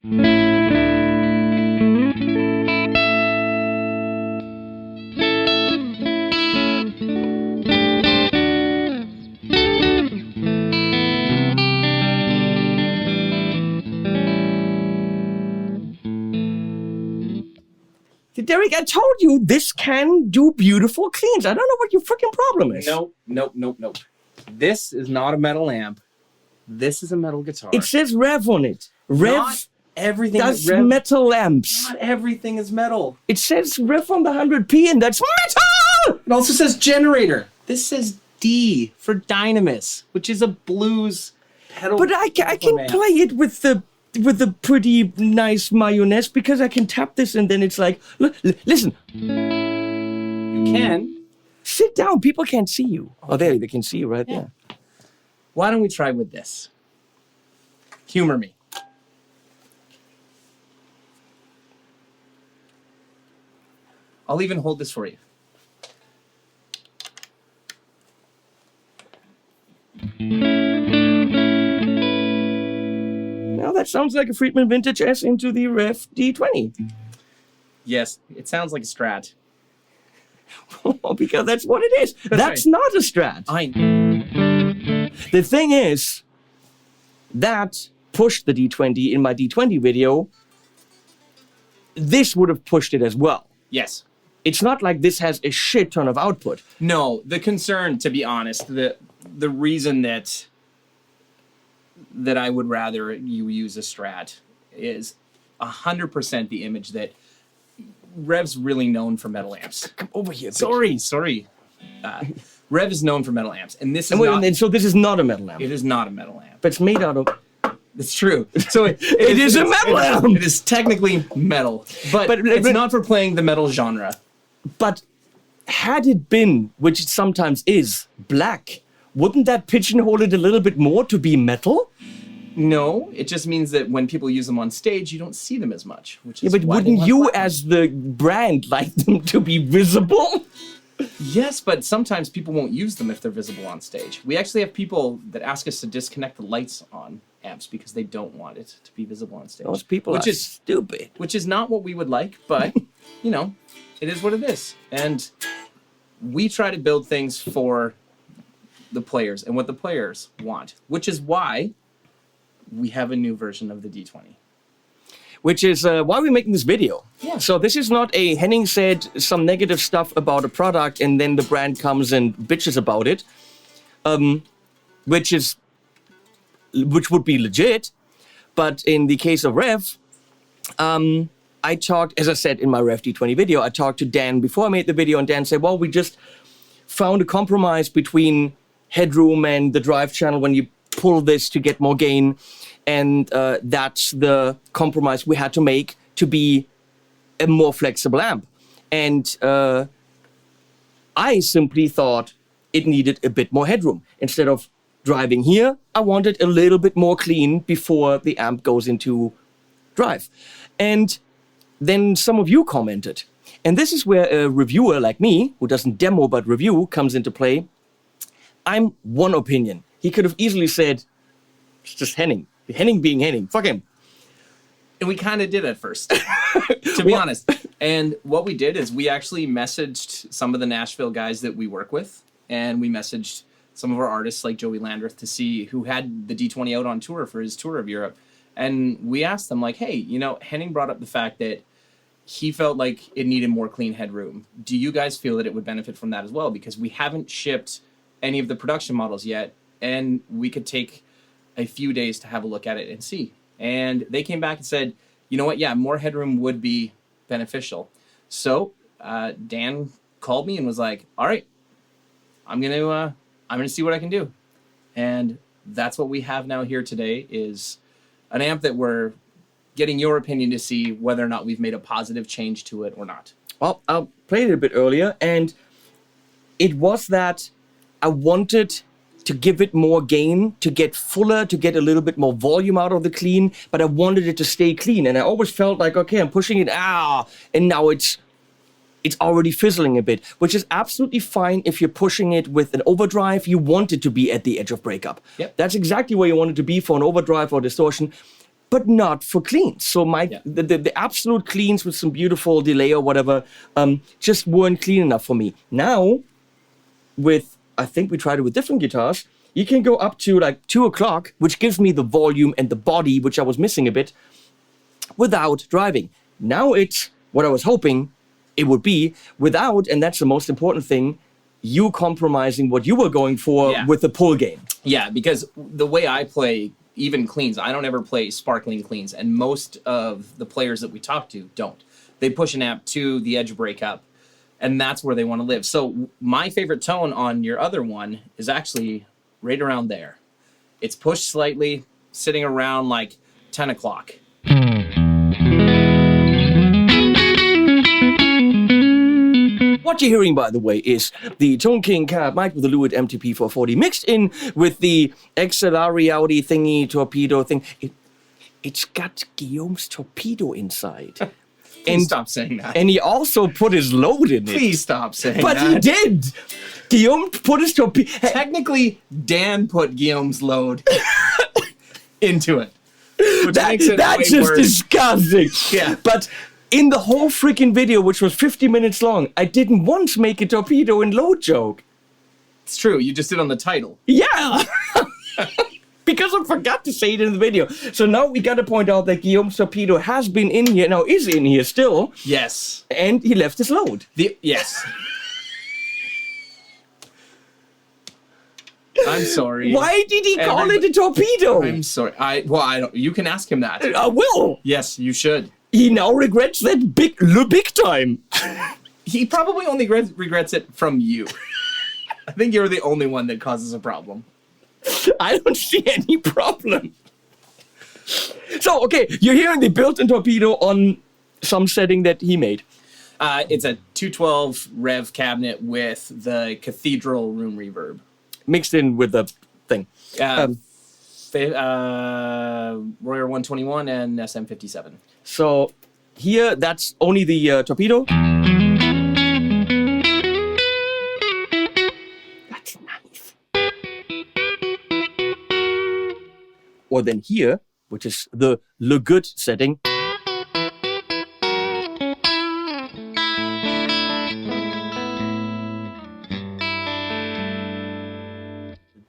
Derek, I told you this can do beautiful cleans. I don't know what your freaking problem is. Nope. This is not a metal amp. This is a metal guitar. It says Revv on it. Revv not everything does Revv, metal amps. Not everything is metal. It says Revv on the 100p, and that's metal! It also says generator. This says D for Dynamis, which is a blues pedal. But I can play it with the pretty nice mayonnaise because I can tap this and then it's like, listen. You can. Sit down. People can't see you. Oh, there, they can see you right there. Why don't we try with this? Humor me. I'll even hold this for you. Now that sounds like a Friedman Vintage S into the Revv D20. Yes, it sounds like a Strat. Because that's what it is. That's right. not a Strat. I know. The thing is, that pushed the D20 in my D20 video. This would have pushed it as well. Yes. It's not like this has a shit ton of output. No, the concern, to be honest, the reason that I would rather you use a Strat is 100% the image that Revv's really known for metal amps. Come over here. Sorry. Revv is known for metal amps, and this is and so this is not a metal amp. It is not a metal amp. But it's made out of... It's true. So it is a metal amp. It is technically metal, but it's not for playing the metal genre. But had it been, which it sometimes is, black, wouldn't that pigeonhole it a little bit more to be metal? No, it just means that when people use them on stage, you don't see them as much. Which is but wouldn't you, as the brand, like them to be visible? Yes, but sometimes people won't use them if they're visible on stage. We actually have people that ask us to disconnect the lights on amps because they don't want it to be visible on stage. Those people are stupid. Which is not what we would like, but, you know, it is what it is. And we try to build things for the players and what the players want, which is why we have a new version of the D20. Which is why we're making this video. Yeah. So this is not a Henning said some negative stuff about a product and then the brand comes and bitches about it, which would be legit. But in the case of Revv, I talked, as I said in my Revv D20 video, I talked to Dan before I made the video, and Dan said, well, we just found a compromise between headroom and the drive channel when you pull this to get more gain. And that's the compromise we had to make to be a more flexible amp. And I simply thought it needed a bit more headroom. Instead of driving here, I wanted a little bit more clean before the amp goes into drive. And then some of you commented. And this is where a reviewer like me, who doesn't demo but review, comes into play. I'm one opinion. He could have easily said, it's just Henning. Henning being Henning. Fuck him. And we kind of did at first, to be honest. And what we did is we actually messaged some of the Nashville guys that we work with. And we messaged some of our artists like Joey Landreth to see who had the D20 out on tour for his tour of Europe. And we asked them like, hey, you know, Henning brought up the fact that he felt like it needed more clean headroom. Do you guys feel that it would benefit from that as well? Because we haven't shipped any of the production models yet. And we could take a few days to have a look at it and see. And they came back and said, you know what? Yeah, more headroom would be beneficial. So Dan called me and was like, all right, I'm gonna see what I can do. And that's what we have now here today is an amp that we're getting your opinion to see whether or not we've made a positive change to it or not. Well, I played it a bit earlier, and it was that I wanted to give it more gain, to get fuller, to get a little bit more volume out of the clean, but I wanted it to stay clean. And I always felt like, okay, I'm pushing it, and now it's already fizzling a bit, which is absolutely fine if you're pushing it with an overdrive. You want it to be at the edge of breakup. Yep. That's exactly where you want it to be for an overdrive or distortion. but not for cleans. So the absolute cleans with some beautiful delay or whatever just weren't clean enough for me. Now, I think we tried it with different guitars, you can go up to like 2 o'clock, which gives me the volume and the body, which I was missing a bit, without driving. Now it's what I was hoping it would be without, and that's the most important thing, you compromising what you were going for with the pull gain. Yeah, because the way I play even cleans, I don't ever play sparkling cleans, and most of the players that we talk to don't. They push an amp to the edge breakup, and that's where they want to live. So my favorite tone on your other one is actually right around there. It's pushed slightly, sitting around like 10 o'clock. What you're hearing, by the way, is the Tone King cab mic with the Lewitt MTP 440 mixed in with the XLR reality thingy torpedo thing. It's got Guillaume's torpedo inside. Please stop saying that. And he also put his load in it. Please stop saying but that. But he did. Guillaume put his torpedo. Technically, Dan put Guillaume's load into it. That's just disgusting. Yeah. But in the whole freaking video, which was 50 minutes long, I didn't once make a torpedo and load joke. It's true. You just did on the title. Yeah. Because I forgot to say it in the video. So now we got to point out that Guillaume's torpedo has been in here, now is in here still. Yes. And he left his load. Yes. I'm sorry. Why did he call it a torpedo? I'm sorry. I don't. You can ask him that. I will. Yes, you should. He now regrets that big time. He probably only regrets it from you. I think you're the only one that causes a problem. I don't see any problem. So, okay, you're hearing the built-in torpedo on some setting that he made. It's a 212 Revv cabinet with the cathedral room reverb. Mixed in with the thing. Royer 121 and SM57. So, here, that's only the torpedo. That's nice. Or then here, which is the Le Good setting.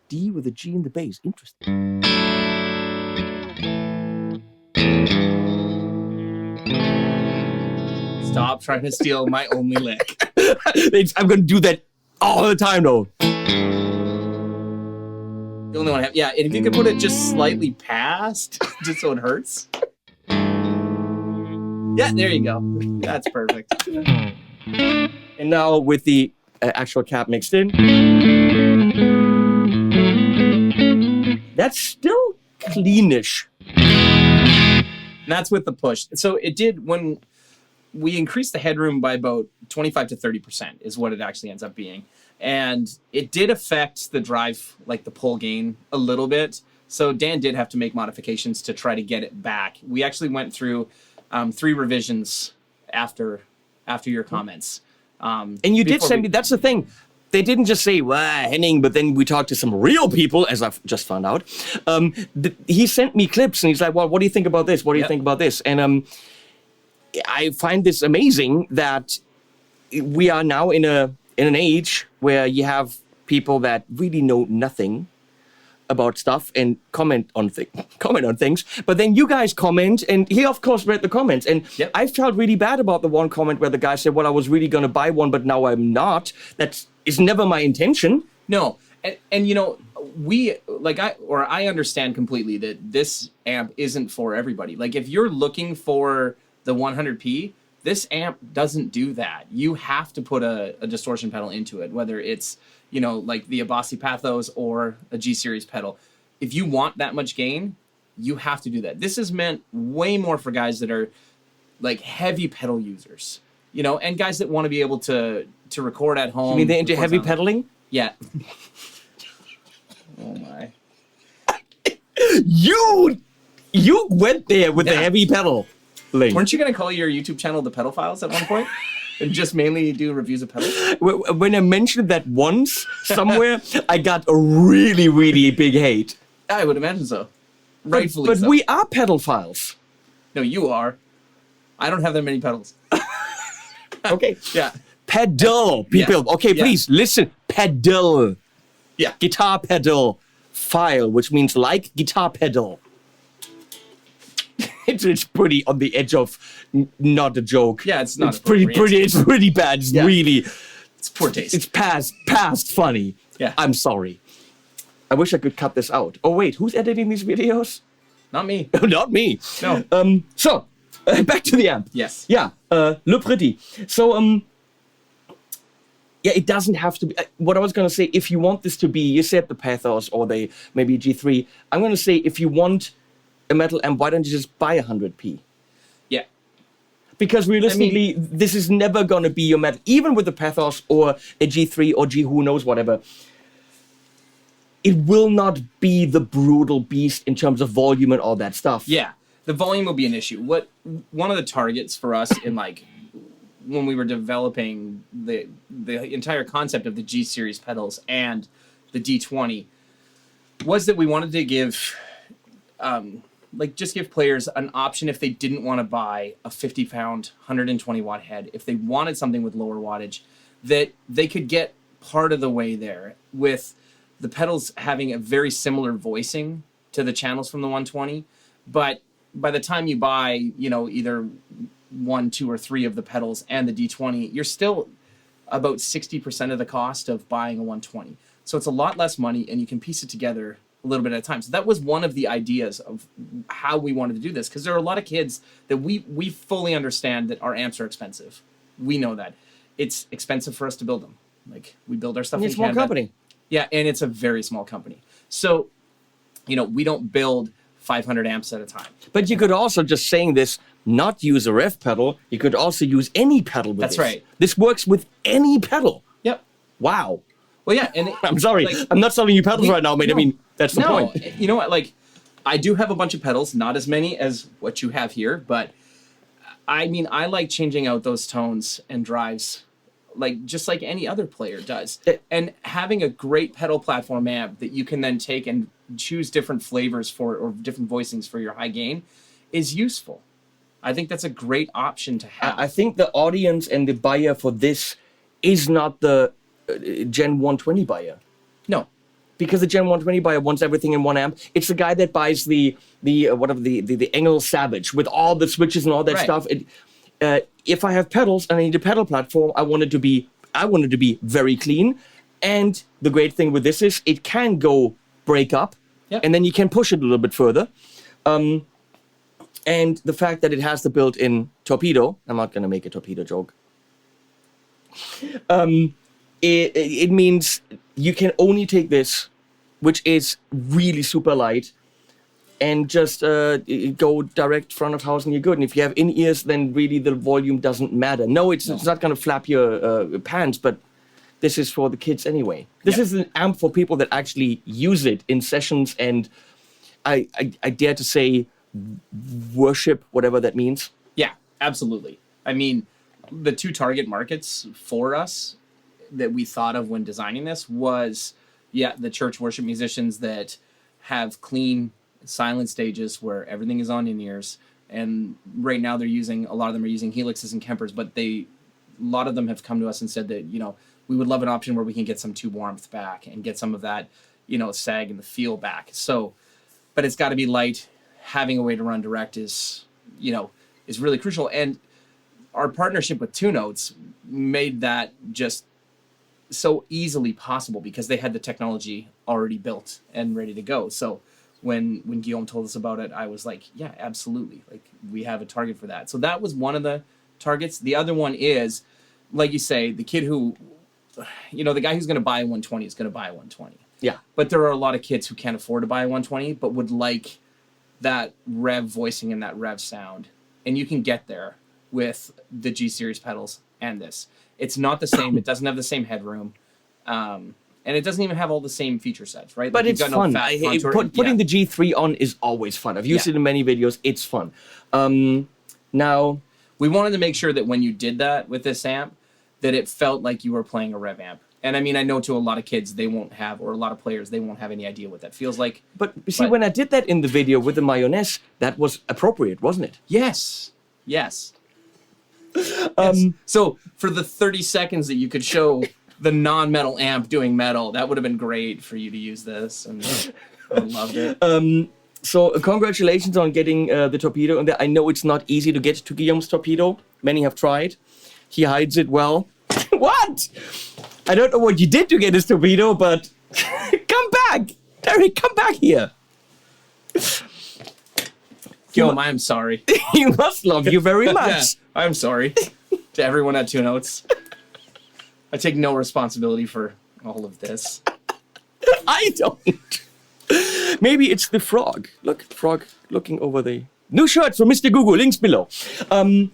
D with a G in the bass. Interesting. Stop trying to steal my only lick. I'm going to do that all the time, though. The only one I have. Yeah, and if you could put it just slightly past, just so it hurts. Yeah, there you go. That's perfect. And now with the actual cap mixed in. That's still cleanish. And that's with the push. So it did, when we increased the headroom by about 25 to 30% is what it actually ends up being. And it did affect the drive, like the pull gain, a little bit. So Dan did have to make modifications to try to get it back. We actually went through 3 revisions after your comments. And you did send me, that's the thing. They didn't just say, well, Henning, but then we talked to some real people, as I've just found out. He sent me clips and he's like, well, what do you think about this? What do you think about this? And I find this amazing that we are now in an age where you have people that really know nothing about stuff and comment on things. But then you guys comment, and he of course read the comments. And I felt really bad about the one comment where the guy said, well, I was really going to buy one, but now I'm not. That is never my intention. No. And you know, I understand completely that this amp isn't for everybody. Like if you're looking for the 100p, this amp doesn't do that. You have to put a distortion pedal into it, whether it's, you know, like the Abasi Pathos or a G-Series pedal. If you want that much gain, you have to do that. This is meant way more for guys that are like heavy pedal users, you know, and guys that want to be able to record at home. You mean they're into heavy pedaling? Yeah. Oh my. You went there with the heavy pedal. Weren't you going to call your YouTube channel The Pedal Files at one point? And just mainly do reviews of pedals? When I mentioned that once somewhere, I got a really, really big hate. I would imagine so. Rightfully but so. we are pedophiles. No, you are. I don't have that many pedals. Okay. Yeah. Pedal, people. Yeah. Okay, Yeah. please listen. Pedal. Yeah. Guitar pedal file, which means like guitar pedal. It's pretty on the edge of not a joke. Yeah, it's not It's pretty appropriate. it's pretty bad. It's Yeah. really It's poor taste. it's past funny. Yeah. I'm sorry. I wish I could cut this out. Oh wait, who's editing these videos? Not me. Not me. No. So back to the amp. Yes. Yeah. Le Pretty. So yeah, it doesn't have to be. What I was gonna say, if you want this to be, you said the Pathos or the maybe G3. I'm gonna say if you want a metal amp, why don't you just buy 100p? Yeah. Because realistically, this is never gonna be your metal, even with the Pathos or a G3 or G who knows whatever. It will not be the brutal beast in terms of volume and all that stuff. Yeah. The volume will be an issue. One of the targets for us in like when we were developing the entire concept of the G series pedals and the D20 was that we wanted to give just give players an option if they didn't want to buy a 50-pound 120-watt head, if they wanted something with lower wattage, that they could get part of the way there with the pedals having a very similar voicing to the channels from the 120, but by the time you buy, either 1, 2, or 3 of the pedals and the D20, you're still about 60% of the cost of buying a 120. So it's a lot less money, and you can piece it together a little bit at a time. So that was one of the ideas of how we wanted to do this, because there are a lot of kids that we fully understand that our amps are expensive. We know that. It's expensive for us to build them. Like, we build our stuff in It's a small Canada. company. Yeah, and it's a very small company. So, we don't build 500 amps at a time. But you could also, just saying this, not use a Revv pedal. You could also use any pedal with That's this. right. This works with any pedal. Yep. Wow. Well, yeah, and I'm sorry. like, I'm not selling you pedals right now, mate. no. I mean, that's the point. You know what? Like, I do have a bunch of pedals, not as many as what you have here, but I mean, I like changing out those tones and drives, just like any other player does. And having a great pedal platform amp that you can then take and choose different flavors for, or different voicings for your high gain, is useful. I think that's a great option to have. I think the audience and the buyer for this is not the Gen 120 buyer. No. Because the Gen 120 buyer wants everything in one amp. It's the guy that buys the Engel Savage with all the switches and all that Right. stuff. If I have pedals and I need a pedal platform, I want it to be very clean. And the great thing with this is it can go break up, Yep. and then you can push it a little bit further. And the fact that it has the built-in torpedo, I'm not going to make a torpedo joke. It means you can only take this, which is really super light, and just go direct front of house and you're good. And if you have in-ears, then really the volume doesn't matter. No, it's not going to flap your pants, but this is for the kids anyway. This is an amp for people that actually use it in sessions, and I dare to say worship, whatever that means. Yeah, absolutely. I mean, the two target markets for us that we thought of when designing this was, the church worship musicians that have clean, silent stages where everything is on in-ears. And right now a lot of them are using Helixes and Kempers, but a lot of them have come to us and said that, we would love an option where we can get some tube warmth back and get some of that, sag and the feel back. So, but it's got to be light. Having a way to run direct is really crucial. And our partnership with Two Notes made that just so easily possible because they had the technology already built and ready to go. So when Guillaume told us about it, I was like, yeah, absolutely. Like, we have a target for that. So that was one of the targets. The other one is, like you say, the kid who, the guy who's going to buy a 120 is going to buy a 120. Yeah. But there are a lot of kids who can't afford to buy a 120, but would like that Revv voicing and that Revv sound. And you can get there with the G series pedals and this. It's not the same. It doesn't have the same headroom. And it doesn't even have all the same feature sets, right? But Like, it's you've got fun. no fat contour. Putting the G3 on is always fun. I've used it in many videos. It's fun. Now, we wanted to make sure that when you did that with this amp, that it felt like you were playing a Revv amp. And I mean, I know to a lot of kids, they won't have, or a lot of players, they won't have any idea what that feels like. But you see, when I did that in the video with the mayonnaise, that was appropriate, wasn't it? Yes. Yes. Yes. So for the 30 seconds that you could show the non-metal amp doing metal, that would have been great for you to use this. And I loved it. So congratulations on getting the torpedo in there. I know it's not easy to get to Guillaume's torpedo. Many have tried. He hides it well. What? I don't know what you did to get his torpedo, but come back! Derek, come back here! Guillaume, I am sorry. He must love you very much. Yeah, I'm sorry to everyone at Two Notes. I take no responsibility for all of this. I don't. Maybe it's the frog. Look, frog looking over the... New shirts from Mr. Google, links below.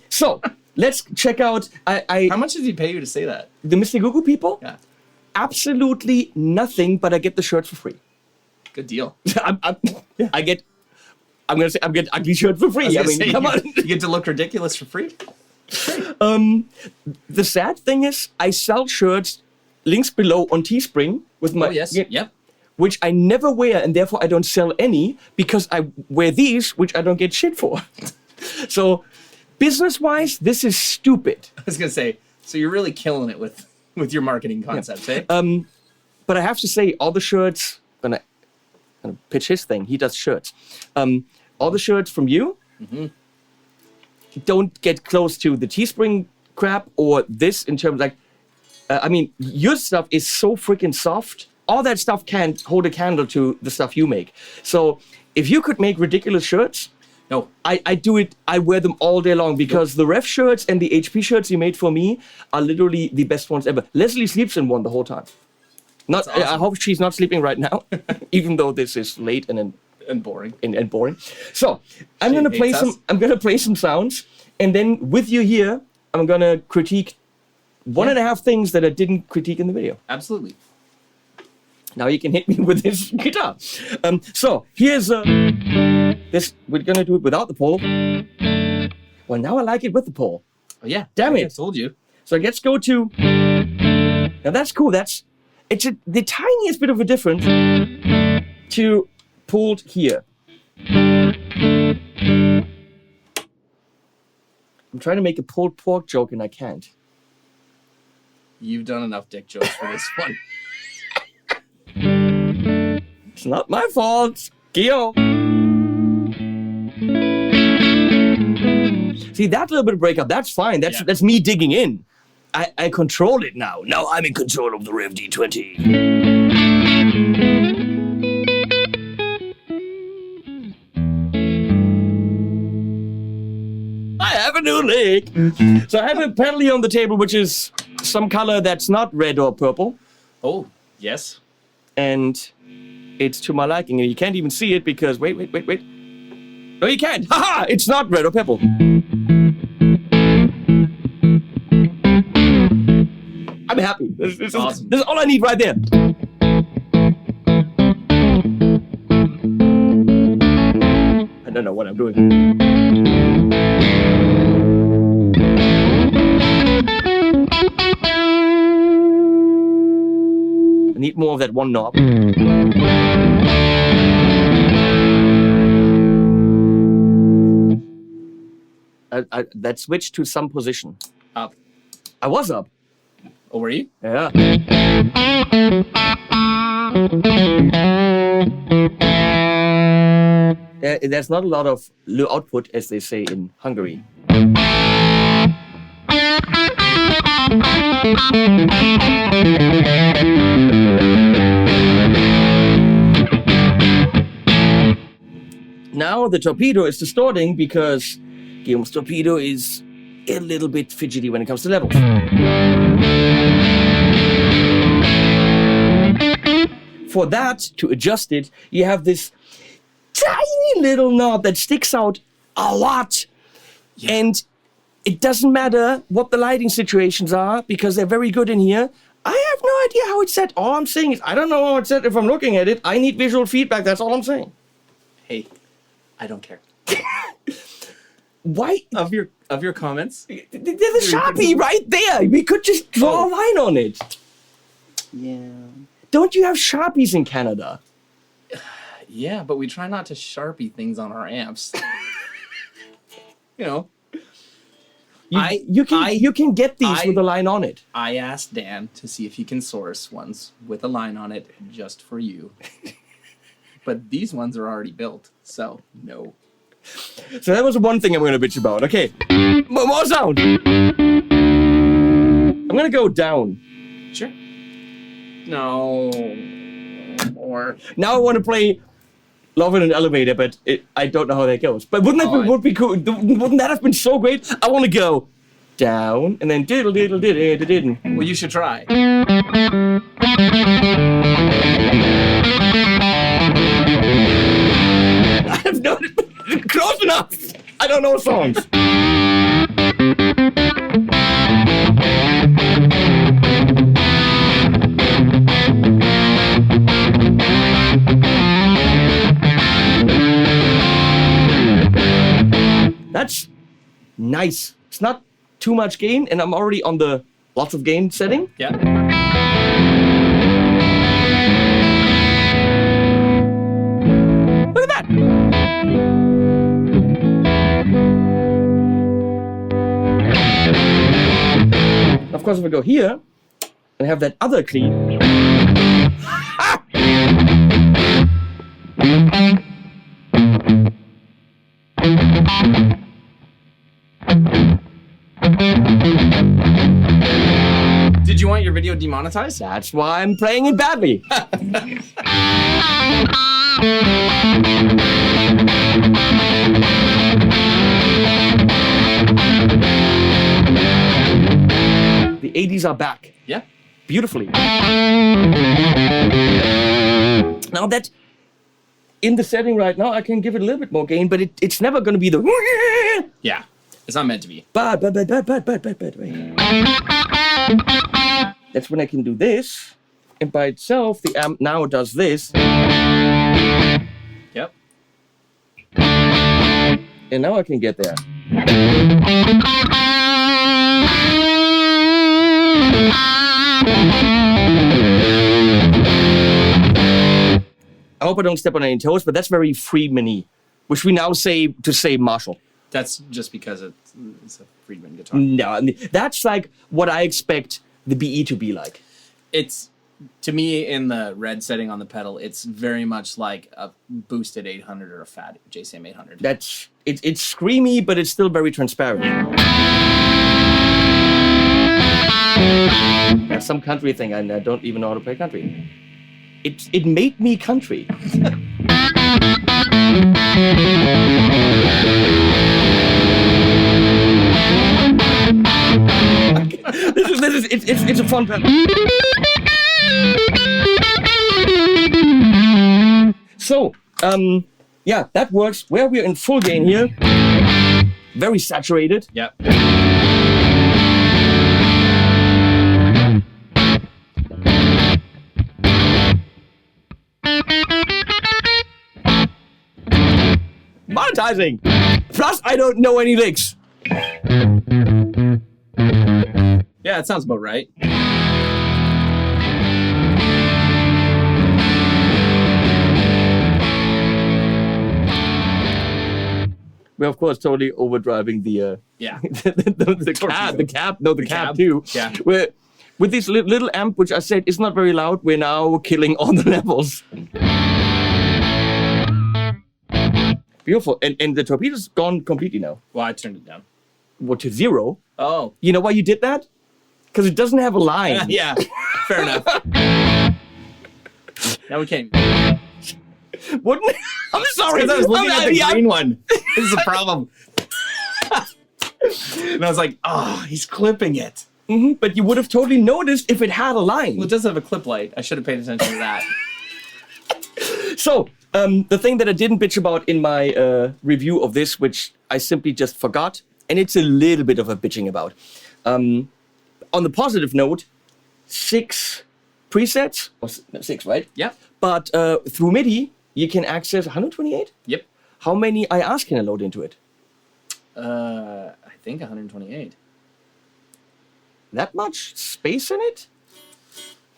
So, let's check out... How much did he pay you to say that? The Mr. Google people? Yeah. Absolutely nothing, but I get the shirts for free. Good deal. I get ugly shirt for free. I mean, come on. You get to look ridiculous for free? The sad thing is, I sell shirts, links below on Teespring with my... Oh, yes. Yep. Which I never wear, and therefore I don't sell any, because I wear these, which I don't get shit for. So, business-wise, this is stupid. I was going to say, so you're really killing it with your marketing concepts, eh? But I have to say, all the shirts... gonna pitch his thing. He does shirts. All the shirts from you don't get close to the Teespring crap or this in terms like... I mean, your stuff is so freaking soft. All that stuff can't hold a candle to the stuff you make. So if you could make ridiculous shirts, no, I do it. I wear them all day long because the Revv shirts and the HP shirts you made for me are literally the best ones ever. Leslie sleeps in one the whole time. Not. Awesome. I hope she's not sleeping right now, even though this is late and boring. And boring. So I'm gonna play some. I'm gonna play some sounds, and then with you here, I'm gonna critique one and a half things that I didn't critique in the video. Absolutely. Now you can hit me with this guitar. So here's this. We're gonna do it without the pole. Well, now I like it with the pole. Oh yeah, damn it! I told you. So let's go to. Now that's cool. It's the tiniest bit of a difference to pulled here. I'm trying to make a pulled pork joke and I can't. You've done enough dick jokes for this one. It's not my fault, Guillaume. See, that little bit of breakup, that's fine. That's me digging in. I control it now. Now I'm in control of the Revv D20. I have a new lick. So I have a pedal here on the table, which is some color that's not red or purple. Oh, yes. And it's to my liking. And you can't even see it because, wait. No, you can't. Haha! It's not red or purple. I'm happy. This is awesome. This is all I need right there. I don't know what I'm doing. I need more of that one knob. That switched to some position. Up. I was up. Oh, were you? Yeah. There's not a lot of low output, as they say in Hungary. Now the torpedo is distorting because Guillaume's torpedo is a little bit fidgety when it comes to levels. For that, to adjust it, you have this tiny little knob that sticks out a lot. Yeah. And it doesn't matter what the lighting situations are because they're very good in here. I have no idea how it's set. All I'm saying is I don't know how it's set if I'm looking at it. I need visual feedback. That's all I'm saying. Hey, I don't care. Why? Of your comments? There's a Sharpie right there. We could just draw a line on it. Yeah. Don't you have Sharpies in Canada? Yeah, but we try not to Sharpie things on our amps. You know. You can get these with a line on it. I asked Dan to see if he can source ones with a line on it just for you. But these ones are already built, so no. So that was the one thing I'm going to bitch about. Okay, more sound. I'm going to go down. Sure. No. Or Now I want to play Love in an Elevator, but I don't know how that goes. But wouldn't that would be cool? Wouldn't that have been so great? I want to go down and then diddle diddle diddle diddle. well, you should try. I have no close enough. I don't know songs. That's nice. It's not too much gain, and I'm already on the lots of gain setting. Yeah. Look at that. Of course, if I go here and have that other clean. Ah! Did you want your video demonetized? That's why I'm playing it badly. The 80s are back. Yeah. Beautifully. Now that in the setting right now, I can give it a little bit more gain, but it's never going to be the. Yeah. It's not meant to be. But. That's when I can do this, and by itself, the amp now does this. Yep. And now I can get there. I hope I don't step on any toes, but that's very Friedman-y, which we now say to say Marshall. That's just because it's a Friedman guitar. No, I mean, that's like what I expect the BE to be like. It's, to me, in the red setting on the pedal, it's very much like a boosted 800 or a fat JCM 800. It's screamy, but it's still very transparent. That's some country thing, and I don't even know how to play country. It made me country. It's a fun pedal. So, yeah, that works. Where we're in full gain here, very saturated. Yep. Monetizing. Plus, I don't know any licks. Yeah, it sounds about right. We're of course totally overdriving the Yeah. the cab too. Yeah. We're, with this little amp, which I said is not very loud, we're now killing all the levels. Beautiful, and the torpedo's gone completely now. Well, I turned it down. What, to 0? Oh. You know why you did that? Because it doesn't have a line. Yeah, fair enough. Now we can't. Wouldn't? I'm sorry. Because I was looking at the green one. This is a problem. And I was like, oh, he's clipping it. Mm-hmm, but you would have totally noticed if it had a line. Well, it does have a clip light. I should have paid attention to that. So, the thing that I didn't bitch about in my review of this, which I simply just forgot, and it's a little bit of a bitching about. On the positive note, 6 presets, or 6, right? Yep. But through MIDI, you can access 128? Yep. How many IRs can I load into it? I think 128. That much space in it?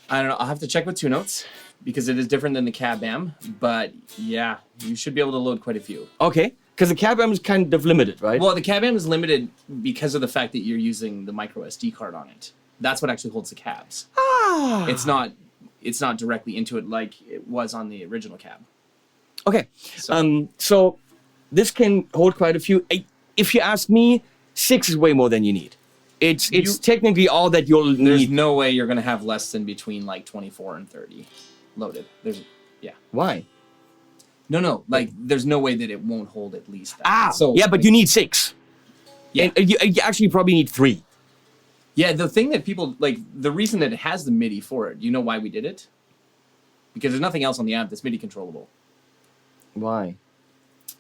I don't know. I'll have to check with two notes because it is different than the cab amp. But yeah, you should be able to load quite a few. Okay, because the cab amp is kind of limited, right? Well, the cab amp is limited because of the fact that you're using the micro SD card on it. That's what actually holds the cabs. Ah. It's not directly into it like it was on the original cab. Okay, so this can hold quite a few. If you ask me, 6 is way more than you need. It's technically all that you'll need. There's no way you're going to have less than between like 24 and 30 loaded. Why? No. Like, there's no way that it won't hold at least that. So yeah, but you need 6. Yeah. And you actually probably need 3. Yeah, the thing that people, like, the reason that it has the MIDI for it, you know why we did it? Because there's nothing else on the amp that's MIDI controllable. Why?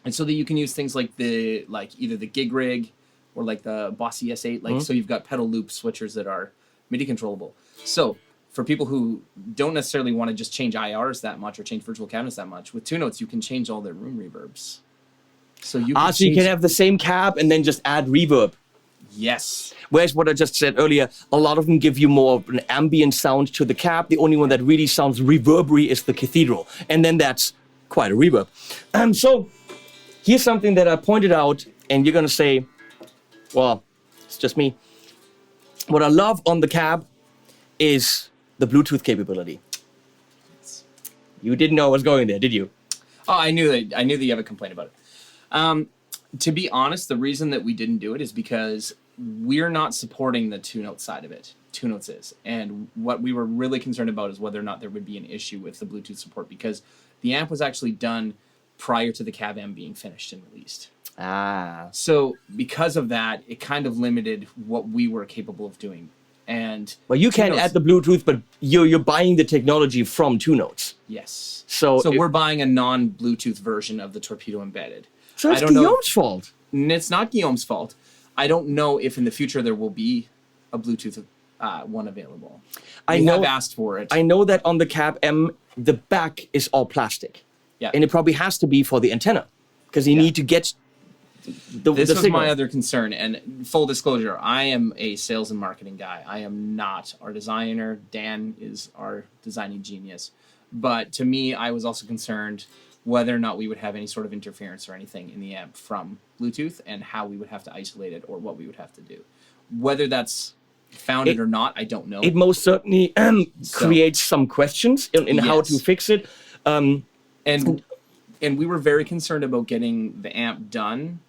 And so that you can use things like either the gig rig or like the Boss ES8, so you've got pedal loop switchers that are MIDI controllable. So for people who don't necessarily want to just change IRs that much or change virtual cabinets that much, with two notes you can change all their room reverbs. So you can have the same cab and then just add reverb. Yes. Whereas what I just said earlier, a lot of them give you more of an ambient sound to the cab. The only one that really sounds reverbery is the Cathedral. And then that's quite a reverb. So here's something that I pointed out, and you're going to say, well, it's just me. What I love on the cab is the Bluetooth capability. You didn't know I was going there, did you? Oh, I knew that you have a complaint about it. To be honest, the reason that we didn't do it is because we're not supporting the two-note side of it. Two Notes is. And what we were really concerned about is whether or not there would be an issue with the Bluetooth support, because the amp was actually done prior to the cab amp being finished and released. So because of that, it kind of limited what we were capable of doing. And well, you can add the Bluetooth, but you're buying the technology from Two Notes. Yes. So we're buying a non-Bluetooth version of the Torpedo Embedded. So it's Guillaume's fault. It's not Guillaume's fault. I don't know if in the future there will be a Bluetooth one available. We have asked for it. I know that on the Cab M, the back is all plastic. Yeah. And it probably has to be for the antenna, because you need to get This was my other concern, and full disclosure, I am a sales and marketing guy. I am not our designer. Dan is our designing genius. But to me, I was also concerned whether or not we would have any sort of interference or anything in the amp from Bluetooth, and how we would have to isolate it or what we would have to do. Whether that's founded or not, I don't know. It most certainly creates some questions in how to fix it. And we were very concerned about getting the amp done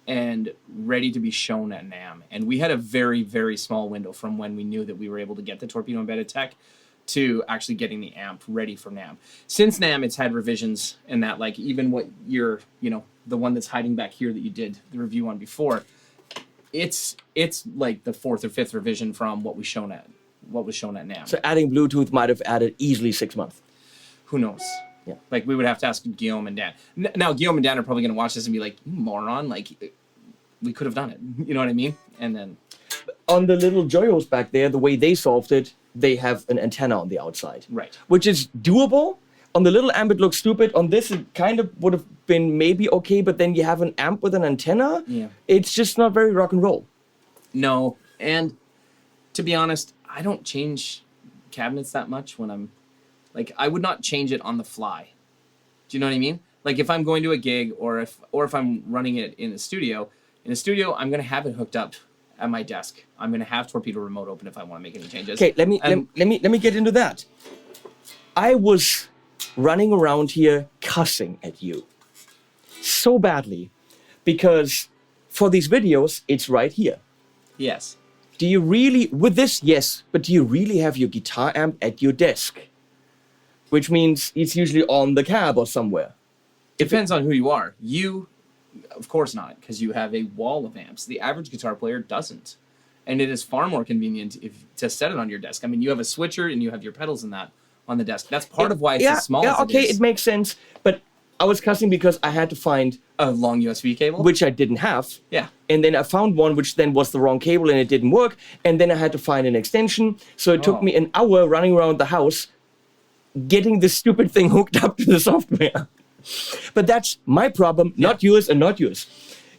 and ready to be shown at NAMM. And we had a very, very small window from when we knew that we were able to get the Torpedo Embedded tech to actually getting the amp ready for NAMM. Since NAMM, it's had revisions, and that, like, even what you're, the one that's hiding back here that you did the review on before, it's like the 4th or 5th revision from what was shown at NAMM. So adding Bluetooth might have added easily 6 months. Who knows? Yeah. Like, we would have to ask Guillaume and Dan. Now, Guillaume and Dan are probably going to watch this and be like, you moron, like, we could have done it. You know what I mean? And then on the little Joyos back there, the way they solved it, they have an antenna on the outside. Right. Which is doable. On the little amp, it looks stupid. On this, it kind of would have been maybe okay, but then you have an amp with an antenna. Yeah. It's just not very rock and roll. No. And to be honest, I don't change cabinets that much when I'm, like, I would not change it on the fly. Do you know what I mean? Like, if I'm going to a gig or if I'm running it in a studio, I'm going to have it hooked up at my desk. I'm going to have Torpedo Remote open if I want to make any changes. Okay, let me get into that. I was running around here cussing at you so badly because for these videos, it's right here. Yes. Do you really, with this, yes, but do you really have your guitar amp at your desk? Which means it's usually on the cab or somewhere. Depends on who you are. You, of course not, because you have a wall of amps. The average guitar player doesn't. And it is far more convenient to set it on your desk. I mean, you have a switcher and you have your pedals and that on the desk. That's part of why it's as small as it is. It makes sense. But I was cussing because I had to find a long USB cable, which I didn't have. Yeah. And then I found one which then was the wrong cable and it didn't work. And then I had to find an extension. So it took me an hour running around the house getting this stupid thing hooked up to the software. But that's my problem, not yours and not yours.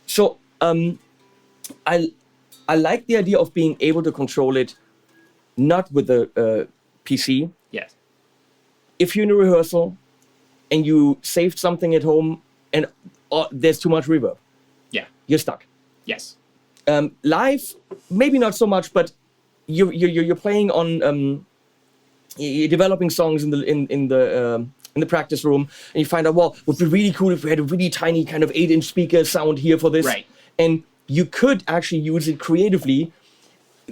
So I like the idea of being able to control it not with a PC, Yes. If you're in a rehearsal and you saved something at home and there's too much reverb, Yeah. you're stuck. Yes. Live, maybe not so much, but you're playing on you're developing songs in the practice room, and you find out, well, it would be really cool if we had a really tiny kind of 8-inch speaker sound here for this. Right. And you could actually use it creatively.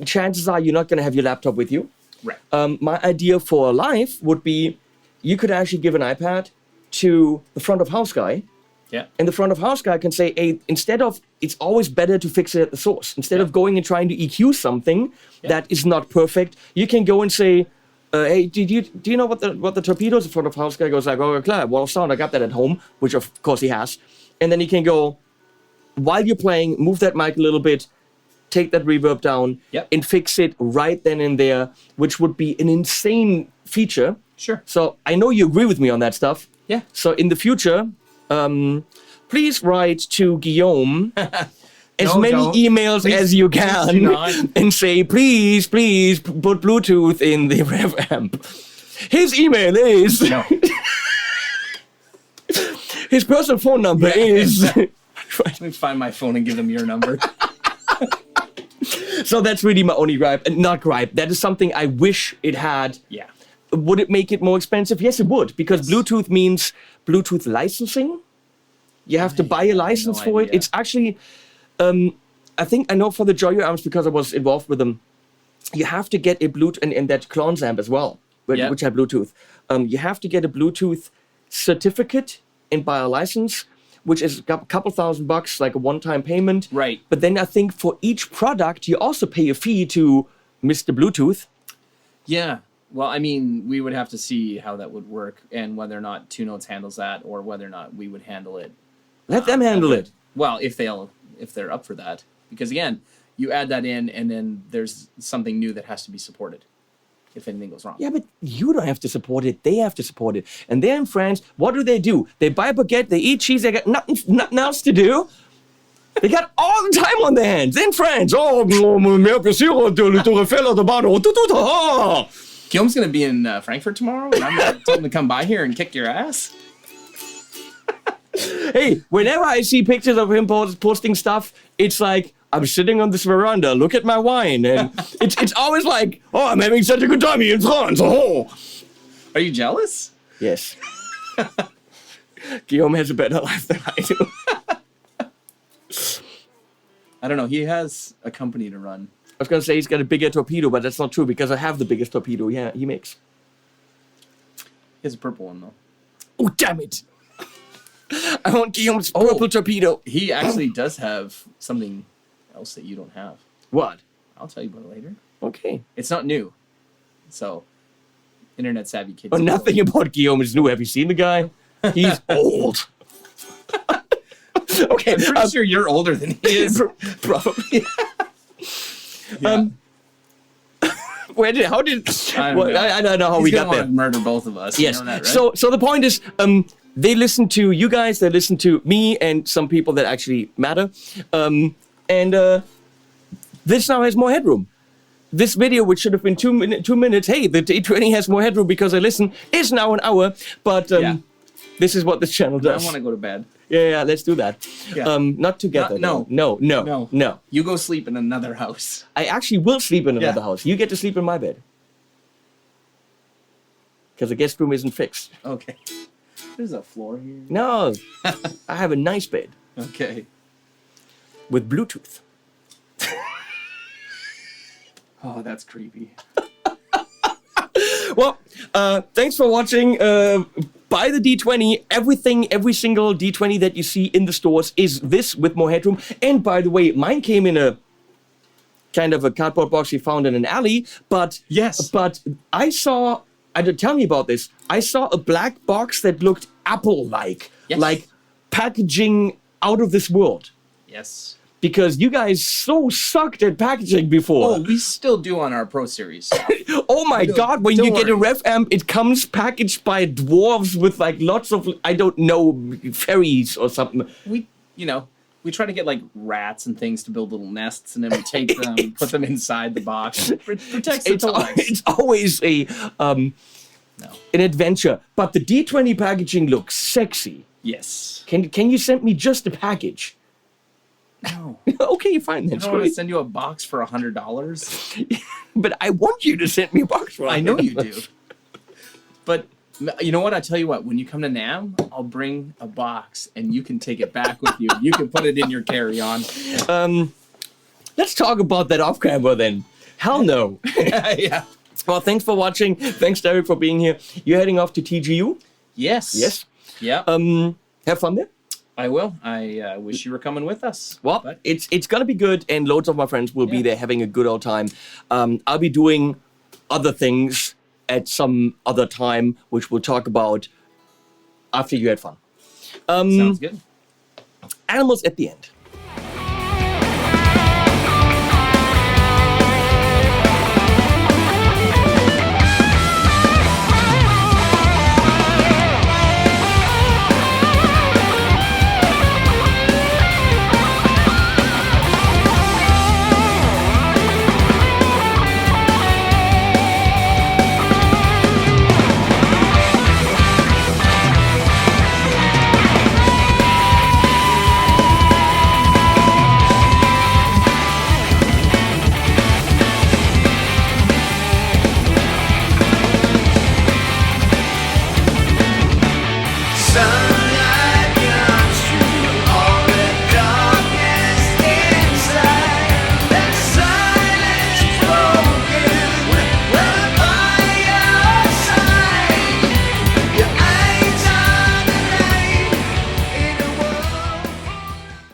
Chances are you're not going to have your laptop with you. Right. My idea for live would be you could actually give an iPad to the front of house guy. Yeah. And the front of house guy can say, hey, instead of, it's always better to fix it at the source. Instead of going and trying to EQ something that is not perfect, you can go and say, hey, do you know what the torpedoes? The front of house guy goes like, oh, klar, wall of sound, I got that at home, which of course he has. And then he can go, while you're playing, move that mic a little bit, take that reverb down, and fix it right then and there, which would be an insane feature. Sure. So I know you agree with me on that stuff. Yeah. So in the future, please write to Guillaume as many emails as you can and say, please put Bluetooth in the Revv amp. His email is... No. His personal phone number is... Let me find my phone and give them your number. So that's really my only gripe. Not gripe. That is something I wish it had. Yeah. Would it make it more expensive? Yes, it would. Because Bluetooth means Bluetooth licensing. You have to buy a license for it. It's actually... I know for the Joyo amps, because I was involved with them, you have to get a Bluetooth... And that Clones amp as well, which had Bluetooth. You have to get a Bluetooth certificate and buy a license, which is a couple $1,000, like a one-time payment. Right. But then I think for each product, you also pay a fee to Mr. Bluetooth. Yeah. Well, I mean, we would have to see how that would work and whether or not Two Notes handles that or whether or not we would handle it. Let them handle it. Well, if they're up for that. Because again, you add that in and then there's something new that has to be supported if anything goes wrong. Yeah, but you don't have to support it. They have to support it. And they're in France. What do? They buy a baguette, they eat cheese, they got nothing else to do. They got all the time on their hands. In France. Guillaume's going to be in Frankfurt tomorrow and I'm going to tell him to come by here and kick your ass. Hey, whenever I see pictures of him posting stuff, it's like, I'm sitting on this veranda, look at my wine. And it's always like, oh, I'm having such a good time here in France. Oh. Are you jealous? Yes. Guillaume has a better life than I do. I don't know. He has a company to run. I was going to say he's got a bigger torpedo, but that's not true because I have the biggest torpedo he makes. He has a purple one, though. Oh, damn it. I want Guillaume's purple torpedo. He actually does have something else that you don't have. What? I'll tell you about it later. Okay. It's not new. So, internet savvy kids. Oh, nothing about Guillaume is new. Have you seen the guy? He's old. Okay. I'm pretty sure you're older than he is. Probably. Yeah. How did... I don't know how we got there. He's gonna murder both of us. Yes. You know that, right? So the point is, they listen to you guys, they listen to me and some people that actually matter. This now has more headroom. This video, which should have been 2 minutes, hey, the D20 has more headroom because I listen, is now an hour. But this is what this channel does. I want to go to bed. Yeah, let's do that. Yeah. Not together. No. You go sleep in another house. I actually will sleep in another house. You get to sleep in my bed. Because the guest room isn't fixed. Okay. There's a floor here. No. I have a nice bed. Okay. With Bluetooth. Oh, that's creepy. Well, thanks for watching. Buy the D20. Every single D20 that you see in the stores is this with more headroom. And by the way, mine came in a kind of a cardboard box you found in an alley. But yes. But I saw... tell me about this. I saw a black box that looked Apple-like. Yes. Like packaging out of this world. Yes. Because you guys so sucked at packaging before. Oh, we still do on our Pro Series. Oh my God, when you get a Revv amp, it comes packaged by dwarves with like lots of, I don't know, fairies or something. We try to get like rats and things to build little nests and then we take them, put them inside the box. It protects the toys. It's always a, an adventure. But the D20 packaging looks sexy. Yes. Can you send me just a package? No. Okay, fine. I That's don't want to great. send you a box for $100. But I want you to send me a box for I know you $100. do. But you know what? I tell you what. When you come to NAMM, I'll bring a box, and you can take it back with you. You can put it in your carry-on. Let's talk about that off camera then. Hell no. Yeah. Well, thanks for watching. Thanks, Derek, for being here. You're heading off to TGU? Yes. Yes. Yeah. Have fun there. I will. I wish you were coming with us. Well, but it's gonna be good, and loads of my friends will be Yeah. there having a good old time. I'll be doing other things at some other time, which we'll talk about after you had fun. sounds good. Animals at the end.